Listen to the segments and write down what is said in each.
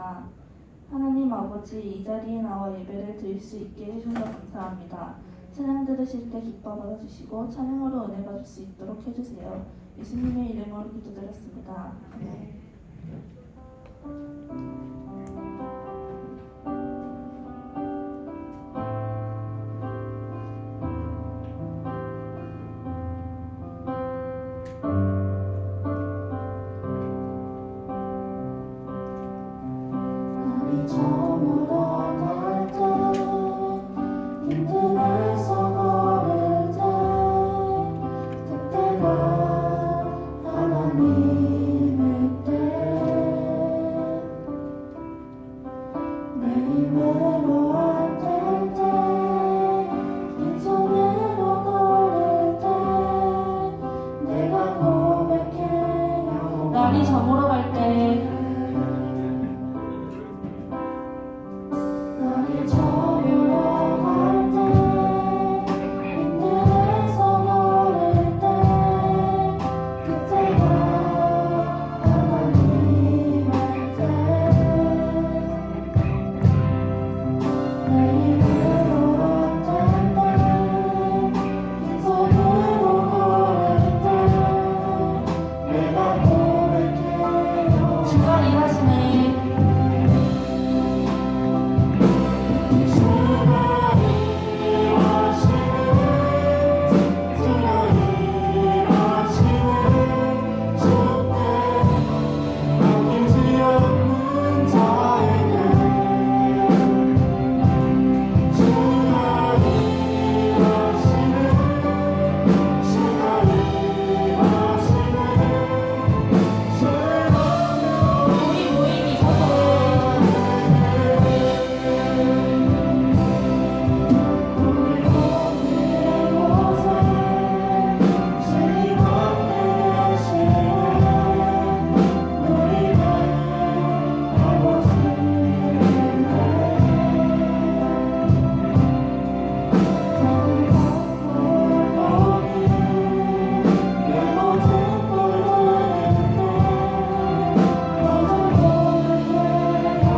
기도드립니다. 하나님 아버지, 이 자리에 나와 예배를 드릴 수 있게 해주셔서 감사합니다. 찬양 들으실 때 기뻐 받아주시고 찬양으로 은혜 받을 수 있도록 해주세요. 예수님의 이름으로 기도드렸습니다. 아멘. 날이 저물어 갈 때 주가 일하시네.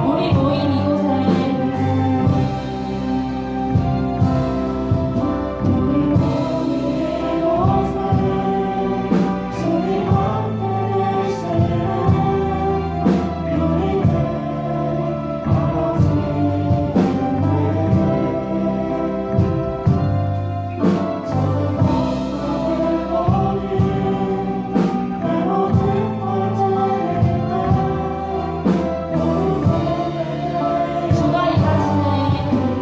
우리 모임 이곳에 우리 모임 이곳에 주가 일하시네. 주가 일하시네.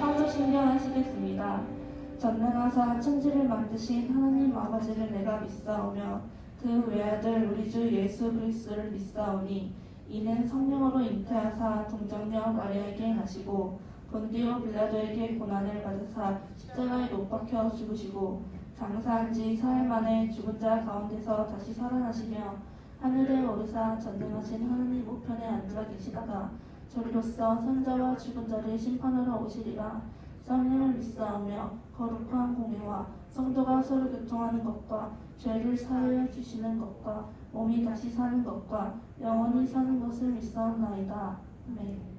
사도신경하시겠습니다. 전능하사 천지를 만드신 하나님 아버지를 내가 믿사오며 그 외아들 우리 주 예수 그리스도를 믿사오니 이는 성령으로 잉태하사 동정녀 마리아에게 나시고 본디오 빌라도에게 고난을 받으사 십자가에 못 박혀 죽으시고 장사한 지 사흘 만에 죽은 자 가운데서 다시 살아나시며 하늘에 오르사 전능하신 하나님 우편에 앉아 계시다가 저리로서 선자와 죽은 자를 심판하러 오시리라. 성령을 믿사오며 거룩한 공회와 성도가 서로 교통하는 것과 죄를 사하여 주시는 것과 몸이 다시 사는 것과 영원히 사는 것을 믿사옵나이다. 아멘.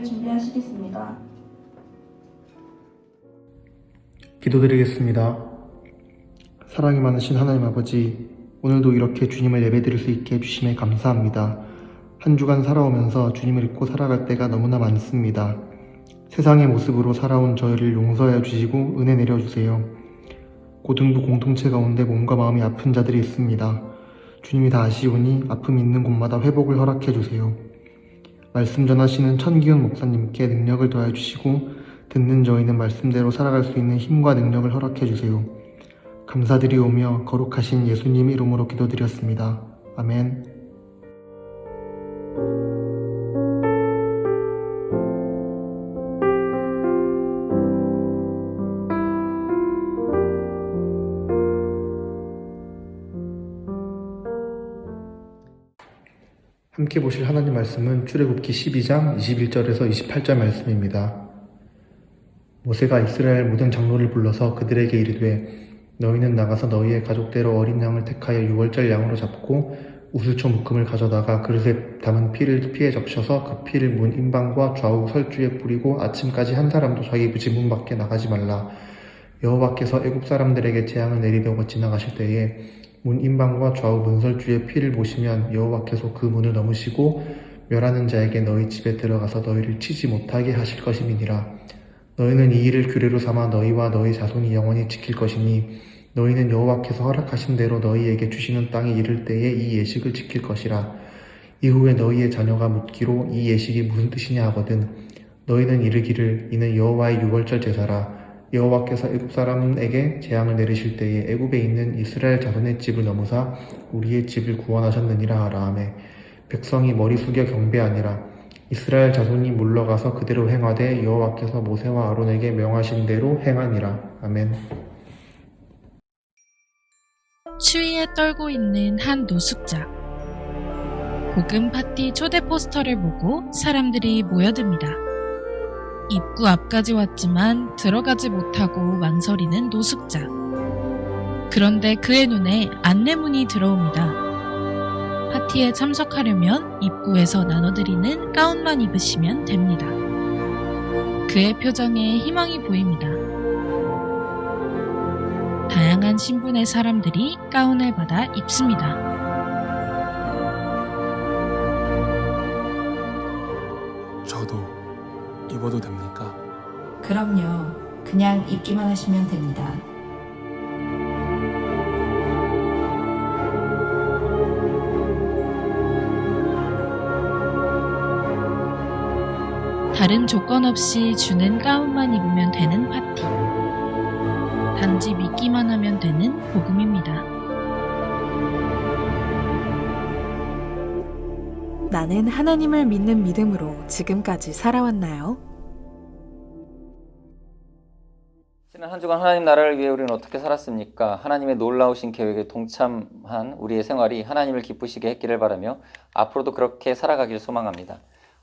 우리를 준비하시겠습니다. 기도드리겠습니다. 사랑이 많으신 하나님 아버지, 오늘도 이렇게 주님을 예배드릴 수 있게 해주심에 감사합니다. 한 주간 살아오면서 주님을 잊고 살아갈 때가 너무나 많습니다. 세상의 모습으로 살아온 저희를 용서해 주시고 은혜 내려주세요. 고등부 공동체 가운데 몸과 마음이 아픈 자들이 있습니다. 주님이 다 아시오니 아픔이 있는 곳마다 회복을 허락해 주세요. 말씀 전하시는 천기훈 목사님께 능력을 더해 주시고 듣는 저희는 말씀대로 살아갈 수 있는 힘과 능력을 허락해 주세요. 감사드리오며 거룩하신 예수님 이름으로 기도드렸습니다. 아멘. 함께 보실 하나님 말씀은 출애굽기 12장 21절에서 28절 말씀입니다. 모세가 이스라엘 모든 장로를 불러서 그들에게 이르되 너희는 나가서 너희의 가족대로 어린 양을 택하여 유월절 양으로 잡고 우슬초 묶음을 가져다가 그릇에 담은 피를 피에 적셔서 그 피를 문 임방과 좌우 설주에 뿌리고 아침까지 한 사람도 자기 집 문 밖에 나가지 말라. 여호와께서 애굽 사람들에게 재앙을 내리려고 지나가실 때에 문 임방과 좌우 문설주의 피를 보시면 여호와께서 그 문을 넘으시고 멸하는 자에게 너희 집에 들어가서 너희를 치지 못하게 하실 것임이니라. 너희는 이 일을 규례로 삼아 너희와 너희 자손이 영원히 지킬 것이니 너희는 여호와께서 허락하신 대로 너희에게 주시는 땅에 이를 때에 이 예식을 지킬 것이라. 이후에 너희의 자녀가 묻기로 이 예식이 무슨 뜻이냐 하거든 너희는 이르기를 이는 여호와의 유월절 제사라. 여호와께서 애굽 사람에게 재앙을 내리실 때에 애굽에 있는 이스라엘 자손의 집을 넘으사 우리의 집을 구원하셨느니라 하라 하매 백성이 머리 숙여 경배하니라. 이스라엘 자손이 물러가서 그대로 행하되 여호와께서 모세와 아론에게 명하신 대로 행하니라. 아멘. 추위에 떨고 있는 한 노숙자. 복음 파티 초대 포스터를 보고 사람들이 모여듭니다. 입구 앞까지 왔지만 들어가지 못하고 망설이는 노숙자. 그런데 그의 눈에 안내문이 들어옵니다. 파티에 참석하려면 입구에서 나눠드리는 가운만 입으시면 됩니다. 그의 표정에 희망이 보입니다. 다양한 신분의 사람들이 가운을 받아 입습니다. 저도 입어도 됩니까? 그럼요. 그냥 입기만 하시면 됩니다. 다른 조건 없이 주는 가운만 입으면 되는 파티. 단지 믿기만 하면 되는 복음입니다. 나는 하나님을 믿는 믿음으로 지금까지 살아왔나요? 지난 한 주간 하나님 나라를 위해 우리는 어떻게 살았습니까? 하나님의 놀라우신 계획에 동참한 우리의 생활이 하나님을 기쁘시게 했기를 바라며 앞으로도 그렇게 살아가길 소망합니다.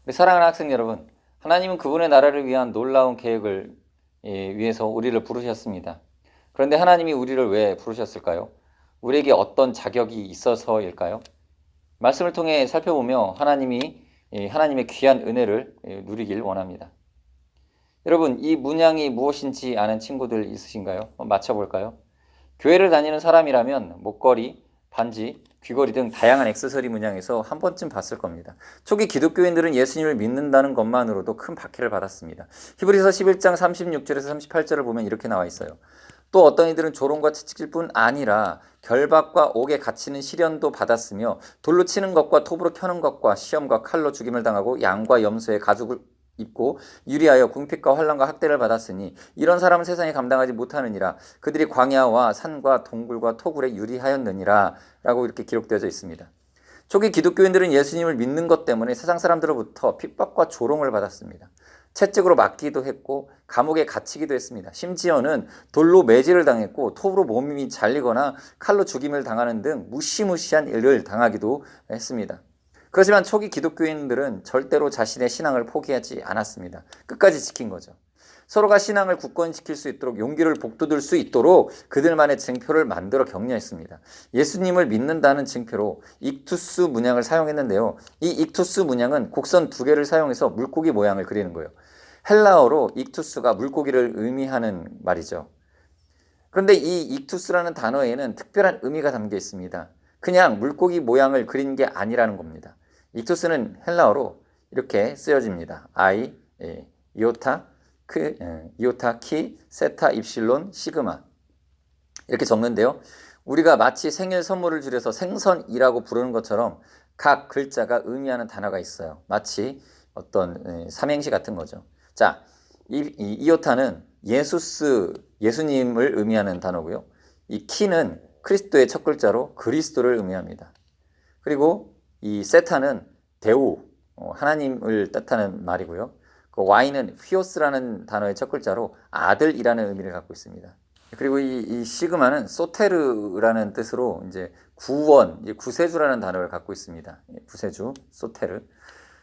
우리 사랑하는 학생 여러분, 하나님은 그분의 나라를 위한 놀라운 계획을 위해서 우리를 부르셨습니다. 그런데 하나님이 우리를 왜 부르셨을까요? 우리에게 어떤 자격이 있어서일까요? 말씀을 통해 살펴보며 하나님의 귀한 은혜를 누리길 원합니다. 여러분, 이 문양이 무엇인지 아는 친구들 있으신가요? 맞춰볼까요? 교회를 다니는 사람이라면 목걸이, 반지, 귀걸이 등 다양한 액세서리 문양에서 한 번쯤 봤을 겁니다. 초기 기독교인들은 예수님을 믿는다는 것만으로도 큰 박해를 받았습니다. 히브리서 11장 36절에서 38절을 보면 이렇게 나와 있어요. 또 어떤 이들은 조롱과 채찍질 뿐 아니라 결박과 옥에 갇히는 시련도 받았으며 돌로 치는 것과 톱으로 켜는 것과 시험과 칼로 죽임을 당하고 양과 염소의 가죽을 입고 유리하여 궁핍과 환난과 학대를 받았으니 이런 사람은 세상에 감당하지 못하느니라. 그들이 광야와 산과 동굴과 토굴에 유리하였느니라 라고 이렇게 기록되어져 있습니다. 초기 기독교인들은 예수님을 믿는 것 때문에 세상 사람들로부터 핍박과 조롱을 받았습니다. 채찍으로 맞기도 했고 감옥에 갇히기도 했습니다. 심지어는 돌로 매질을 당했고 톱으로 몸이 잘리거나 칼로 죽임을 당하는 등 무시무시한 일을 당하기도 했습니다. 그렇지만 초기 기독교인들은 절대로 자신의 신앙을 포기하지 않았습니다. 끝까지 지킨 거죠. 서로가 신앙을 굳건시킬 수 있도록 용기를 북돋을 수 있도록 그들만의 증표를 만들어 격려했습니다. 예수님을 믿는다는 증표로 익투스 문양을 사용했는데요. 이 익투스 문양은 곡선 2개를 사용해서 물고기 모양을 그리는 거예요. 헬라어로 익투스가 물고기를 의미하는 말이죠. 그런데 이 익투스라는 단어에는 특별한 의미가 담겨 있습니다. 그냥 물고기 모양을 그린 게 아니라는 겁니다. 익투스는 헬라어로 이렇게 쓰여집니다. I, 이오타, 이오타, 키, 세타, 입실론, 시그마 이렇게 적는데요. 우리가 마치 생일 선물을 줄여서 생선이라고 부르는 것처럼 각 글자가 의미하는 단어가 있어요. 마치 어떤 삼행시 같은 거죠. 자, 이오타는 예수님을 의미하는 단어고요. 이 키는 그리스도의 첫 글자로 그리스도를 의미합니다. 그리고 이 세타는 대우, 하나님을 뜻하는 말이고요. 그 Y는 휘오스라는 단어의 첫 글자로 아들이라는 의미를 갖고 있습니다. 그리고 이 시그마는 소테르라는 뜻으로 이제 구원, 구세주라는 단어를 갖고 있습니다. 구세주, 소테르.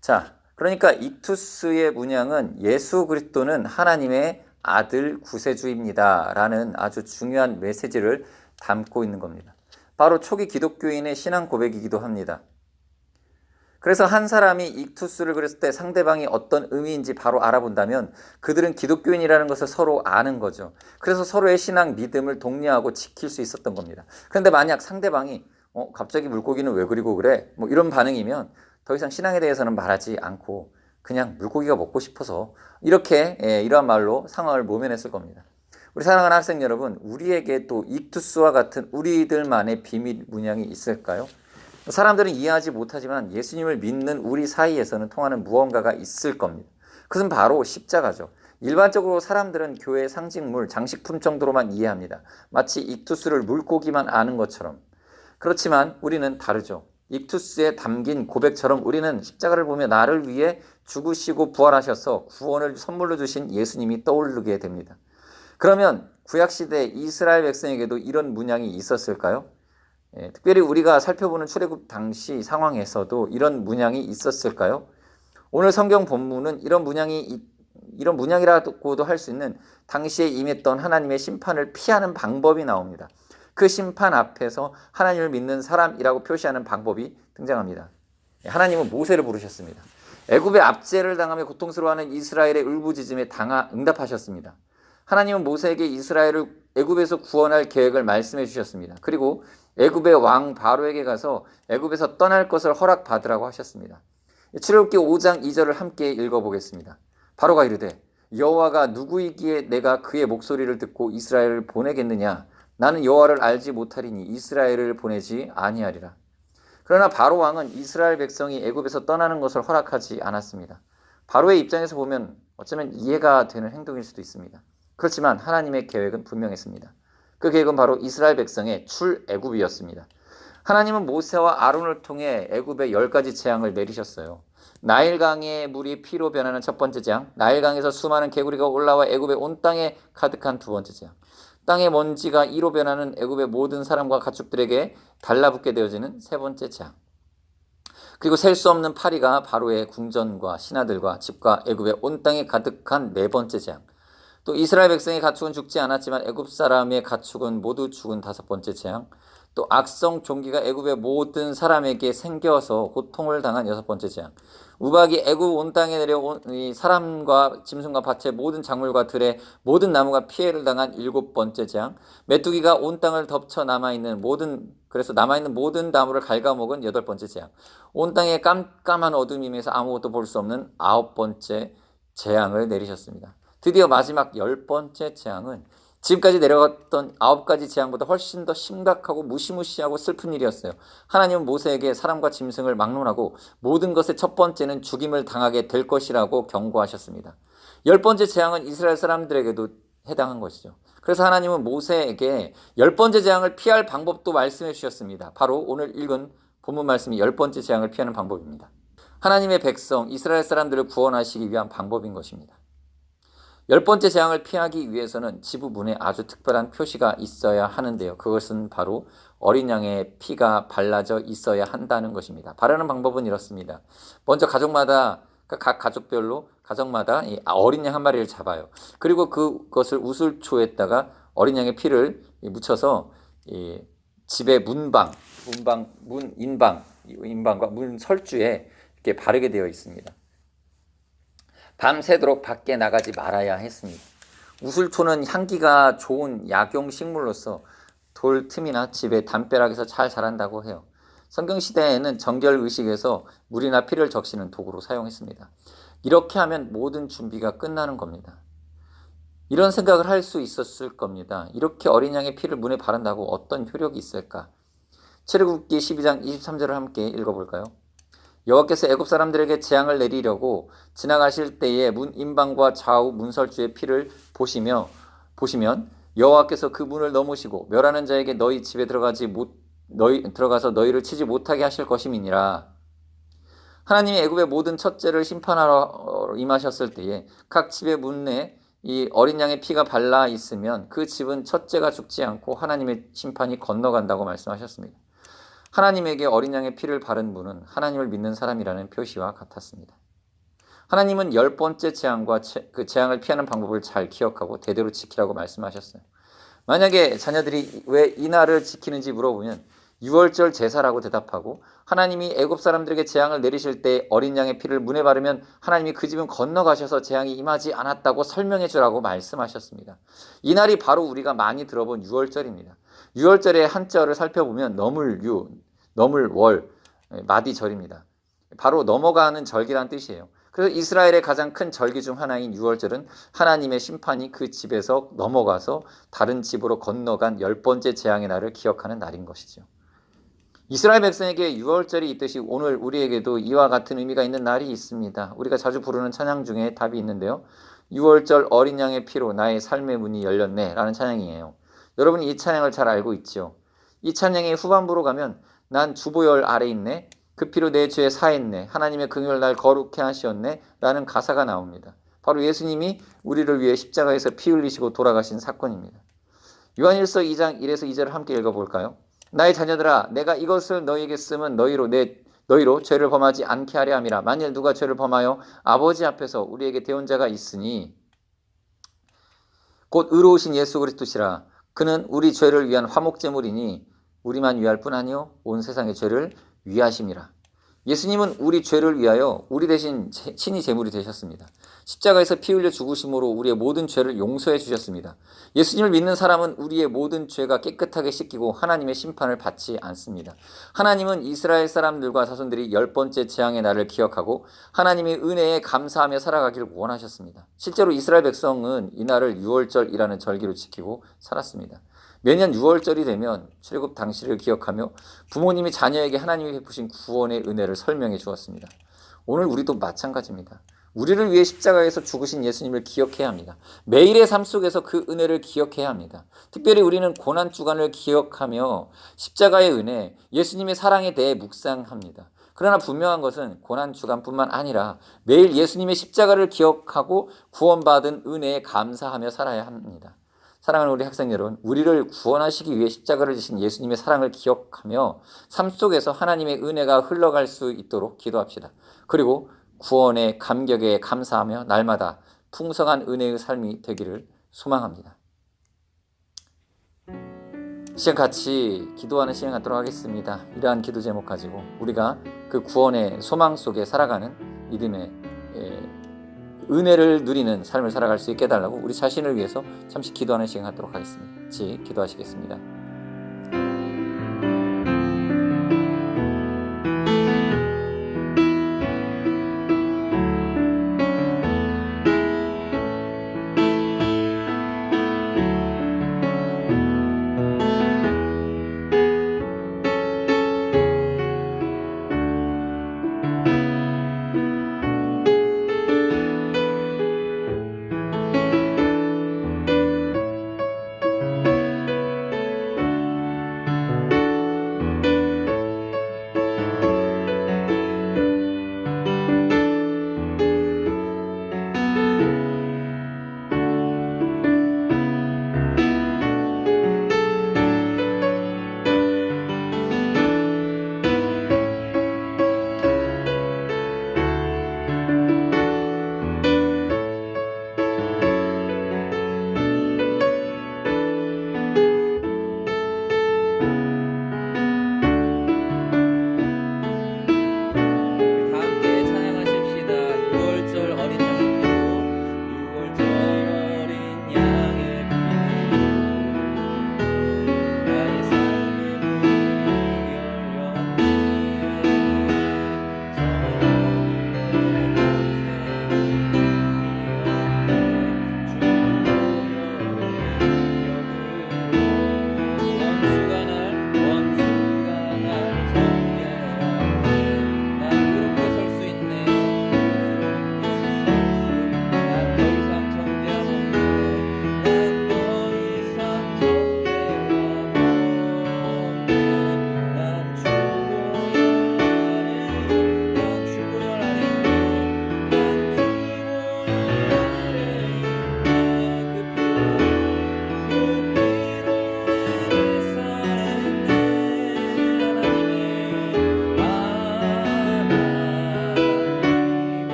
자, 그러니까 익투스의 문양은 예수 그리스도는 하나님의 아들 구세주입니다 라는 아주 중요한 메시지를 담고 있는 겁니다. 바로 초기 기독교인의 신앙 고백이기도 합니다. 그래서 한 사람이 익투스를 그렸을 때 상대방이 어떤 의미인지 바로 알아본다면 그들은 기독교인이라는 것을 서로 아는 거죠. 그래서 서로의 신앙 믿음을 독려하고 지킬 수 있었던 겁니다. 그런데 만약 상대방이 갑자기 물고기는 왜 그리고 그래? 뭐 이런 반응이면 더 이상 신앙에 대해서는 말하지 않고 그냥 물고기가 먹고 싶어서 이렇게 이러한 말로 상황을 모면했을 겁니다. 우리 사랑하는 학생 여러분, 우리에게 또 익투스와 같은 우리들만의 비밀 문양이 있을까요? 사람들은 이해하지 못하지만 예수님을 믿는 우리 사이에서는 통하는 무언가가 있을 겁니다. 그것은 바로 십자가죠. 일반적으로 사람들은 교회의 상징물, 장식품 정도로만 이해합니다. 마치 익투스를 물고기만 아는 것처럼. 그렇지만 우리는 다르죠. 익투스에 담긴 고백처럼 우리는 십자가를 보며 나를 위해 죽으시고 부활하셔서 구원을 선물로 주신 예수님이 떠오르게 됩니다. 그러면 구약시대 이스라엘 백성에게도 이런 문양이 있었을까요? 특별히 우리가 살펴보는 출애굽 당시 상황에서도 이런 문양이 있었을까요? 오늘 성경 본문은 이런 문양이라고도 할 수 있는 당시에 임했던 하나님의 심판을 피하는 방법이 나옵니다. 그 심판 앞에서 하나님을 믿는 사람이라고 표시하는 방법이 등장합니다. 하나님은 모세를 부르셨습니다. 애굽의 압제를 당하며 고통스러워하는 이스라엘의 울부짖음에 응답하셨습니다. 하나님은 모세에게 이스라엘을 애굽에서 구원할 계획을 말씀해 주셨습니다. 그리고 애굽의 왕 바로에게 가서 애굽에서 떠날 것을 허락받으라고 하셨습니다. 출애굽기 5장 2절을 함께 읽어보겠습니다. 바로가 이르되 여호와가 누구이기에 내가 그의 목소리를 듣고 이스라엘을 보내겠느냐? 나는 여호와를 알지 못하리니 이스라엘을 보내지 아니하리라. 그러나 바로 왕은 이스라엘 백성이 애굽에서 떠나는 것을 허락하지 않았습니다. 바로의 입장에서 보면 어쩌면 이해가 되는 행동일 수도 있습니다. 그렇지만 하나님의 계획은 분명했습니다. 그 계획은 바로 이스라엘 백성의 출애굽이었습니다. 하나님은 모세와 아론을 통해 애굽의 10가지 재앙을 내리셨어요. 나일강의 물이 피로 변하는 첫 번째 재앙, 나일강에서 수많은 개구리가 올라와 애굽의 온 땅에 가득한 두 번째 재앙, 땅의 먼지가 이로 변하는 애굽의 모든 사람과 가축들에게 달라붙게 되어지는 세 번째 재앙, 그리고 셀 수 없는 파리가 바로의 궁전과 신하들과 집과 애굽의 온 땅에 가득한 네 번째 재앙, 또 이스라엘 백성의 가축은 죽지 않았지만 애굽 사람의 가축은 모두 죽은 다섯 번째 재앙, 또 악성 종기가 애굽의 모든 사람에게 생겨서 고통을 당한 여섯 번째 재앙, 우박이 애굽 온 땅에 내려온 이 사람과 짐승과 밭의 모든 작물과 들의 모든 나무가 피해를 당한 일곱 번째 재앙, 메뚜기가 온 땅을 덮쳐 남아있는 모든 나무를 갉아먹은 여덟 번째 재앙, 온 땅에 깜깜한 어둠임에서 아무것도 볼 수 없는 아홉 번째 재앙을 내리셨습니다. 드디어 마지막 열 번째 재앙은 지금까지 내려갔던 9가지 재앙보다 훨씬 더 심각하고 무시무시하고 슬픈 일이었어요. 하나님은 모세에게 사람과 짐승을 막론하고 모든 것의 첫 번째는 죽임을 당하게 될 것이라고 경고하셨습니다. 10번째 재앙은 이스라엘 사람들에게도 해당한 것이죠. 그래서 하나님은 모세에게 10번째 재앙을 피할 방법도 말씀해 주셨습니다. 바로 오늘 읽은 본문 말씀이 10번째 재앙을 피하는 방법입니다. 하나님의 백성 이스라엘 사람들을 구원하시기 위한 방법인 것입니다. 10번째 재앙을 피하기 위해서는 지부문에 아주 특별한 표시가 있어야 하는데요. 그것은 바로 어린 양의 피가 발라져 있어야 한다는 것입니다. 바르는 방법은 이렇습니다. 먼저 가족마다 그러니까 각 가족별로 가정마다 이 어린 양 한 마리를 잡아요. 그리고 그것을 우슬초에다가 어린 양의 피를 묻혀서 이 집의 인방과 문 설주에 이렇게 바르게 되어 있습니다. 밤새도록 밖에 나가지 말아야 했습니다. 우슬초는 향기가 좋은 약용 식물로서 돌 틈이나 집의 담벼락에서 잘 자란다고 해요. 성경 시대에는 정결 의식에서 물이나 피를 적시는 도구로 사용했습니다. 이렇게 하면 모든 준비가 끝나는 겁니다. 이런 생각을 할 수 있었을 겁니다. 이렇게 어린 양의 피를 문에 바른다고 어떤 효력이 있을까? 출애굽기 12장 23절을 함께 읽어볼까요? 여호와께서 애굽 사람들에게 재앙을 내리려고 지나가실 때에 문 인방과 좌우 문설주의 피를 보시면 여호와께서 그 문을 넘으시고 멸하는 자에게 너희 집에 들어가서 너희를 치지 못하게 하실 것임이니라. 하나님이 애굽의 모든 첫째를 심판하러 임하셨을 때에 각 집의 문에 이 어린 양의 피가 발라 있으면 그 집은 첫째가 죽지 않고 하나님의 심판이 건너간다고 말씀하셨습니다. 하나님에게 어린 양의 피를 바른 분은 하나님을 믿는 사람이라는 표시와 같았습니다. 하나님은 10번째 재앙과 그 재앙을 피하는 방법을 잘 기억하고 대대로 지키라고 말씀하셨어요. 만약에 자녀들이 왜 이 날을 지키는지 물어보면 6월절 제사라고 대답하고, 하나님이 애굽 사람들에게 재앙을 내리실 때 어린 양의 피를 문에 바르면 하나님이 그 집은 건너가셔서 재앙이 임하지 않았다고 설명해 주라고 말씀하셨습니다. 이 날이 바로 우리가 많이 들어본 6월절입니다. 6월절의 한자어를 살펴보면 너물월, 마디절입니다. 바로 넘어가는 절기란 뜻이에요. 그래서 이스라엘의 가장 큰 절기 중 하나인 6월절은 하나님의 심판이 그 집에서 넘어가서 다른 집으로 건너간 10번째 재앙의 날을 기억하는 날인 것이죠. 이스라엘 백성에게 6월절이 있듯이 오늘 우리에게도 이와 같은 의미가 있는 날이 있습니다. 우리가 자주 부르는 찬양 중에 답이 있는데요. 6월절 어린 양의 피로 나의 삶의 문이 열렸네 라는 찬양이에요. 여러분이 이 찬양을 잘 알고 있죠. 이 찬양의 후반부로 가면 난 주보열 아래 있네, 그 피로 내 죄 사했네, 하나님의 긍휼 날 거룩해 하시었네 라는 가사가 나옵니다. 바로 예수님이 우리를 위해 십자가에서 피 흘리시고 돌아가신 사건입니다. 요한일서 2장 1에서 2절을 함께 읽어볼까요? 나의 자녀들아, 내가 이것을 너희에게 쓰면 너희로 죄를 범하지 않게 하려 함이라. 만일 누가 죄를 범하여 아버지 앞에서 우리에게 대언자가 있으니 곧 의로우신 예수 그리스도시라. 그는 우리 죄를 위한 화목제물이니 우리만 위할 뿐 아니요 온 세상의 죄를 위하심이라. 예수님은 우리 죄를 위하여 우리 대신 친히 제물이 되셨습니다. 십자가에서 피 흘려 죽으심으로 우리의 모든 죄를 용서해 주셨습니다. 예수님을 믿는 사람은 우리의 모든 죄가 깨끗하게 씻기고 하나님의 심판을 받지 않습니다. 하나님은 이스라엘 사람들과 자손들이 10번째 재앙의 날을 기억하고 하나님의 은혜에 감사하며 살아가기를 원하셨습니다. 실제로 이스라엘 백성은 이 날을 6월절이라는 절기로 지키고 살았습니다. 매년 6월절이 되면 출애굽 당시를 기억하며 부모님이 자녀에게 하나님이 베푸신 구원의 은혜를 설명해 주었습니다. 오늘 우리도 마찬가지입니다. 우리를 위해 십자가에서 죽으신 예수님을 기억해야 합니다. 매일의 삶 속에서 그 은혜를 기억해야 합니다. 특별히 우리는 고난주간을 기억하며 십자가의 은혜, 예수님의 사랑에 대해 묵상합니다. 그러나 분명한 것은 고난주간뿐만 아니라 매일 예수님의 십자가를 기억하고 구원받은 은혜에 감사하며 살아야 합니다. 사랑하는 우리 학생 여러분, 우리를 구원하시기 위해 십자가를 지신 예수님의 사랑을 기억하며 삶 속에서 하나님의 은혜가 흘러갈 수 있도록 기도합시다. 그리고 구원의 감격에 감사하며 날마다 풍성한 은혜의 삶이 되기를 소망합니다. 시간 같이 기도하는 시간 갖도록 하겠습니다. 이러한 기도 제목 가지고 우리가 그 구원의 소망 속에 살아가는 믿음의 은혜를 누리는 삶을 살아갈 수 있게 해달라고 우리 자신을 위해서 잠시 기도하는 시간 갖도록 하겠습니다. 같이 기도하시겠습니다.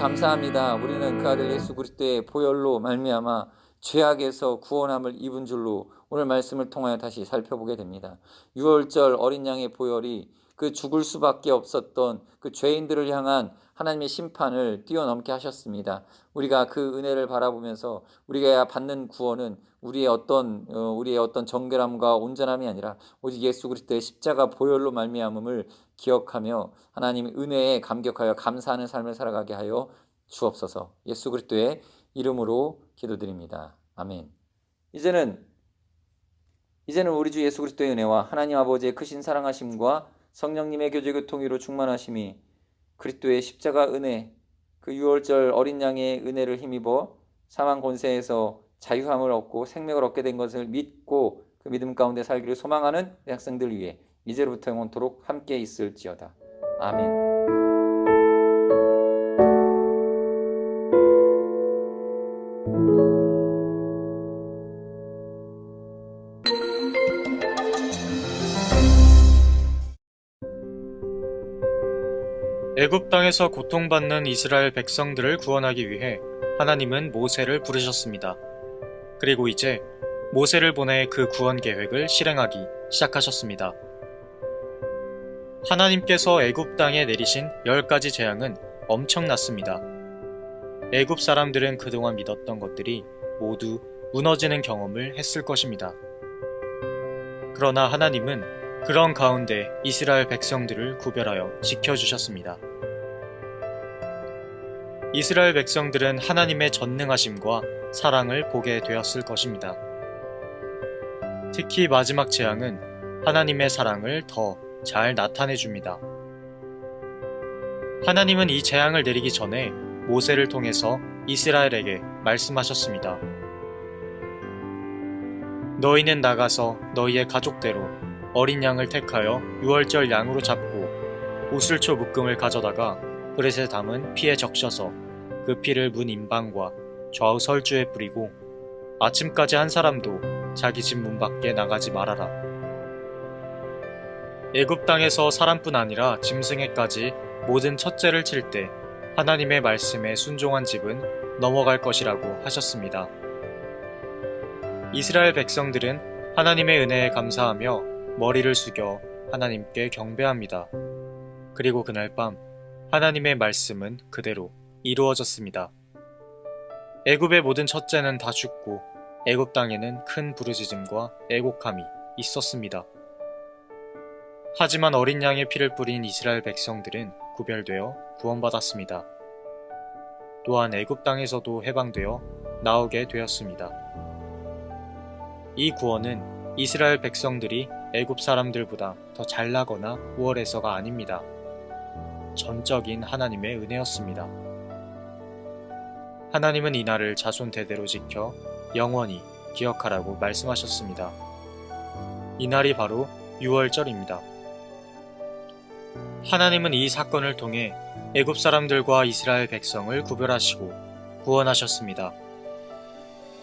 감사합니다. 우리는 그 아들 예수 그리스도의 보혈로 말미암아 죄악에서 구원함을 입은 줄로 오늘 말씀을 통하여 다시 살펴보게 됩니다. 유월절 어린 양의 보혈이 그 죽을 수밖에 없었던 그 죄인들을 향한 하나님의 심판을 뛰어넘게 하셨습니다. 우리가 그 은혜를 바라보면서 우리가 받는 구원은 우리의 어떤 정결함과 온전함이 아니라 오직 예수 그리스도의 십자가 보혈로 말미암음을 기억하며 하나님의 은혜에 감격하여 감사하는 삶을 살아가게 하여 주옵소서. 예수 그리스도의 이름으로 기도드립니다. 아멘. 이제는 우리 주 예수 그리스도의 은혜와 하나님 아버지의 크신 사랑하심과 성령님의 교제 교통위로 충만하심이 그리스도의 십자가 은혜, 그 유월절 어린 양의 은혜를 힘입어 사망 권세에서 자유함을 얻고 생명을 얻게 된 것을 믿고 그 믿음 가운데 살기를 소망하는 학생들 위해 이제로부터 영원토록 함께 있을지어다. 아멘. 애굽 땅에서 고통받는 이스라엘 백성들을 구원하기 위해 하나님은 모세를 부르셨습니다. 그리고 이제 모세를 보내 그 구원 계획을 실행하기 시작하셨습니다. 하나님께서 애굽 땅에 내리신 10가지 재앙은 엄청났습니다. 애굽 사람들은 그동안 믿었던 것들이 모두 무너지는 경험을 했을 것입니다. 그러나 하나님은 그런 가운데 이스라엘 백성들을 구별하여 지켜주셨습니다. 이스라엘 백성들은 하나님의 전능하심과 사랑을 보게 되었을 것입니다. 특히 마지막 재앙은 하나님의 사랑을 더 잘 나타내 줍니다. 하나님은 이 재앙을 내리기 전에 모세를 통해서 이스라엘에게 말씀하셨습니다. 너희는 나가서 너희의 가족대로 어린 양을 택하여 유월절 양으로 잡고 우슬초 묶음을 가져다가 그릇에 담은 피에 적셔서 그 피를 문 임방과 좌우 설주에 뿌리고 아침까지 한 사람도 자기 집 문 밖에 나가지 말아라. 애굽 땅에서 사람뿐 아니라 짐승에까지 모든 첫째를 칠 때 하나님의 말씀에 순종한 집은 넘어갈 것이라고 하셨습니다. 이스라엘 백성들은 하나님의 은혜에 감사하며 머리를 숙여 하나님께 경배합니다. 그리고 그날 밤 하나님의 말씀은 그대로 이루어졌습니다. 애굽의 모든 첫째는 다 죽고 애굽 땅에는 큰 부르짖음과 애곡함이 있었습니다. 하지만 어린 양의 피를 뿌린 이스라엘 백성들은 구별되어 구원받았습니다. 또한 애굽 땅에서도 해방되어 나오게 되었습니다. 이 구원은 이스라엘 백성들이 애굽 사람들보다 더 잘나거나 우월해서가 아닙니다. 전적인 하나님의 은혜였습니다. 하나님은 이날을 자손 대대로 지켜 영원히 기억하라고 말씀하셨습니다. 이날이 바로 유월절입니다. 하나님은 이 사건을 통해 애굽 사람들과 이스라엘 백성을 구별하시고 구원하셨습니다.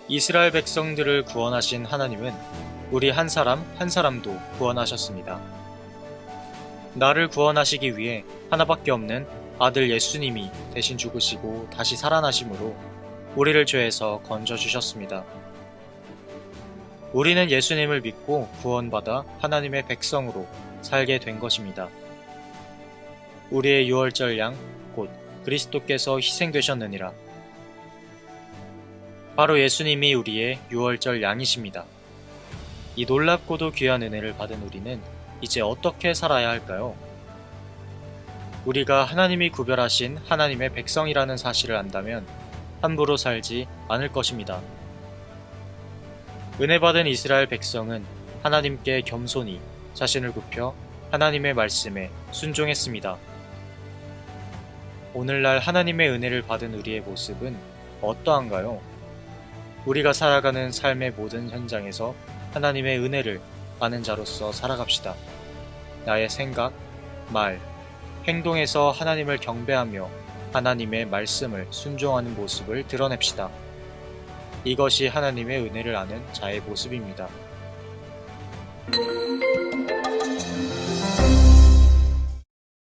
이스라엘 백성들을 구원하신 하나님은 우리 한 사람 한 사람도 구원하셨습니다. 나를 구원하시기 위해 하나밖에 없는 아들 예수님이 대신 죽으시고 다시 살아나심으로 우리를 죄에서 건져주셨습니다. 우리는 예수님을 믿고 구원받아 하나님의 백성으로 살게 된 것입니다. 우리의 유월절 양, 곧 그리스도께서 희생되셨느니라. 바로 예수님이 우리의 유월절 양이십니다. 이 놀랍고도 귀한 은혜를 받은 우리는 이제 어떻게 살아야 할까요? 우리가 하나님이 구별하신 하나님의 백성이라는 사실을 안다면 함부로 살지 않을 것입니다. 은혜 받은 이스라엘 백성은 하나님께 겸손히 자신을 굽혀 하나님의 말씀에 순종했습니다. 오늘날 하나님의 은혜를 받은 우리의 모습은 어떠한가요? 우리가 살아가는 삶의 모든 현장에서 하나님의 은혜를 받는 자로서 살아갑시다. 나의 생각, 말, 행동에서 하나님을 경배하며 하나님의 말씀을 순종하는 모습을 드러냅시다. 이것이 하나님의 은혜를 아는 자의 모습입니다.